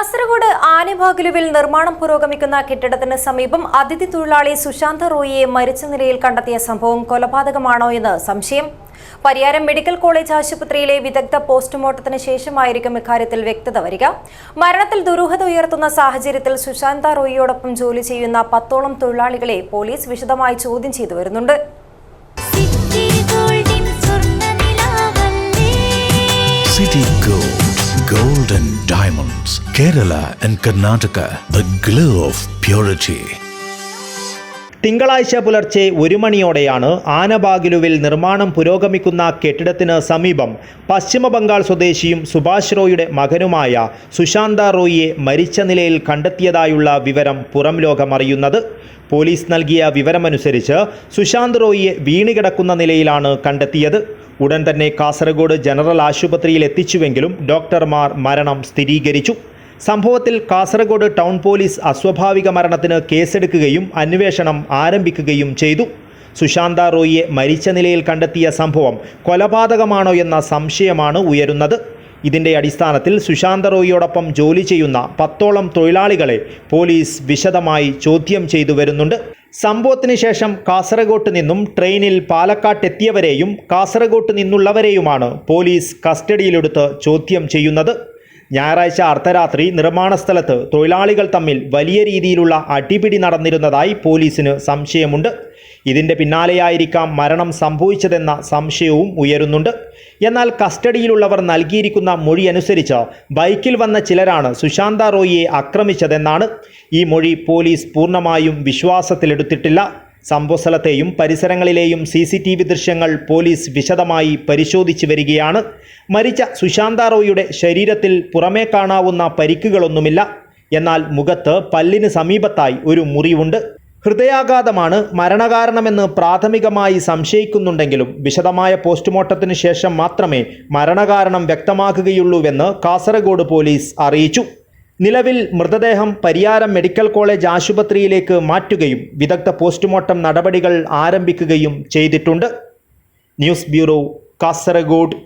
കാസർഗോഡ് ആനഭാഗലുവിൽ നിർമ്മാണം പുരോഗമിക്കുന്ന കെട്ടിടത്തിന് സമീപം അതിഥി തൊഴിലാളി സുശാന്ത റോയിയെ മരിച്ച നിലയിൽ കണ്ടെത്തിയ സംഭവം കൊലപാതകമാണോ എന്ന് സംശയം. പരിയാരം മെഡിക്കൽ കോളേജ് ആശുപത്രിയിലെ വിദഗ്ധ പോസ്റ്റ്മോർട്ടത്തിന് ശേഷമായിരിക്കും ഇക്കാര്യത്തിൽ വ്യക്തത വരിക. മരണത്തിൽ ദുരൂഹത ഉയർത്തുന്ന സാഹചര്യത്തിൽ സുശാന്ത റോയിയോടൊപ്പം ജോലി ചെയ്യുന്ന 10ഓളം തൊഴിലാളികളെ പോലീസ് വിശദമായി ചോദ്യം ചെയ്തു വരുന്നുണ്ട്. Gold and diamonds, Kerala and Karnataka, the glow of purity. തിങ്കളാഴ്ച പുലർച്ചെ 1 മണിയോടെയാണ് ആനഭാഗലുവിൽ നിർമ്മാണം പുരോഗമിക്കുന്ന കെട്ടിടത്തിന് സമീപം പശ്ചിമ ബംഗാൾ സ്വദേശിയും സുഭാഷ് റോയിയുടെ മകനുമായ സുശാന്ത റോയിയെ മരിച്ച നിലയിൽ കണ്ടെത്തിയതായുള്ള വിവരം പുറം ലോകമറിയുന്നത്. പോലീസ് നൽകിയ വിവരമനുസരിച്ച് സുശാന്ത് റോയിയെ വീണുകിടക്കുന്ന നിലയിലാണ് കണ്ടെത്തിയത്. ഉടൻ തന്നെ കാസർഗോഡ് ജനറൽ ആശുപത്രിയിൽ എത്തിച്ചുവെങ്കിലും ഡോക്ടർമാർ മരണം സ്ഥിരീകരിച്ചു. സംഭവത്തിൽ കാസർഗോഡ് ടൗൺ പോലീസ് അസ്വാഭാവിക മരണത്തിന് കേസെടുക്കുകയും അന്വേഷണം ആരംഭിക്കുകയും ചെയ്തു. സുശാന്ത റോയിയെ മരിച്ച നിലയിൽ കണ്ടെത്തിയ സംഭവം കൊലപാതകമാണോ എന്ന സംശയമാണ് ഉയരുന്നത്. ഇതിൻ്റെ അടിസ്ഥാനത്തിൽ സുശാന്ത റോയിയോടൊപ്പം ജോലി ചെയ്യുന്ന 10ഓളം തൊഴിലാളികളെ പോലീസ് വിശദമായി ചോദ്യം ചെയ്തു വരുന്നുണ്ട്. സംഭവത്തിന് ശേഷം കാസർഗോട്ട് നിന്നും ട്രെയിനിൽ പാലക്കാട്ടെത്തിയവരെയും കാസർഗോട്ട് നിന്നുള്ളവരെയുമാണ് പോലീസ് കസ്റ്റഡിയിലെടുത്ത് ചോദ്യം ചെയ്യുന്നത്. ഞായറാഴ്ച അർദ്ധരാത്രി നിർമ്മാണ സ്ഥലത്ത് തൊഴിലാളികൾ തമ്മിൽ വലിയ രീതിയിലുള്ള അടിപിടി നടന്നിരുന്നതായി പോലീസിന് സംശയമുണ്ട്. ഇതിൻ്റെ പിന്നാലെയായിരിക്കാം മരണം സംഭവിച്ചതെന്ന സംശയവും ഉയരുന്നുണ്ട്. എന്നാൽ കസ്റ്റഡിയിലുള്ളവർ നൽകിയിരിക്കുന്ന മൊഴി അനുസരിച്ച് ബൈക്കിൽ വന്ന ചിലരാണ് സുശാന്ത റോയിയെ ആക്രമിച്ചതെന്നാണ്. ഈ മൊഴി പോലീസ് പൂർണ്ണമായും വിശ്വാസത്തിലെടുത്തിട്ടില്ല. സംഭവസ്ഥലത്തെയും പരിസരങ്ങളിലെയും CCTV ദൃശ്യങ്ങൾ പോലീസ് വിശദമായി പരിശോധിച്ചു വരികയാണ്. മരിച്ച സുശാന്ത റോയിയുടെ ശരീരത്തിൽ പുറമേ കാണാവുന്ന പരിക്കുകളൊന്നുമില്ല. എന്നാൽ മുഖത്ത് പല്ലിന് സമീപത്തായി ഒരു മുറിവുണ്ട്. ഹൃദയാഘാതമാണ് മരണകാരണമെന്ന് പ്രാഥമികമായി സംശയിക്കുന്നുണ്ടെങ്കിലും വിശദമായ പോസ്റ്റ്മോർട്ടത്തിന് ശേഷം മാത്രമേ മരണകാരണം വ്യക്തമാക്കുകയുള്ളൂവെന്ന് കാസർഗോഡ് പോലീസ് അറിയിച്ചു. നിലവിൽ മൃതദേഹം പരിയാരം മെഡിക്കൽ കോളേജ് ആശുപത്രിയിലേക്ക് മാറ്റുകയും വിദഗ്ധ പോസ്റ്റ്മോർട്ടം നടപടികൾ ആരംഭിക്കുകയും ചെയ്തിട്ടുണ്ട്. News bureau, Kasaragod.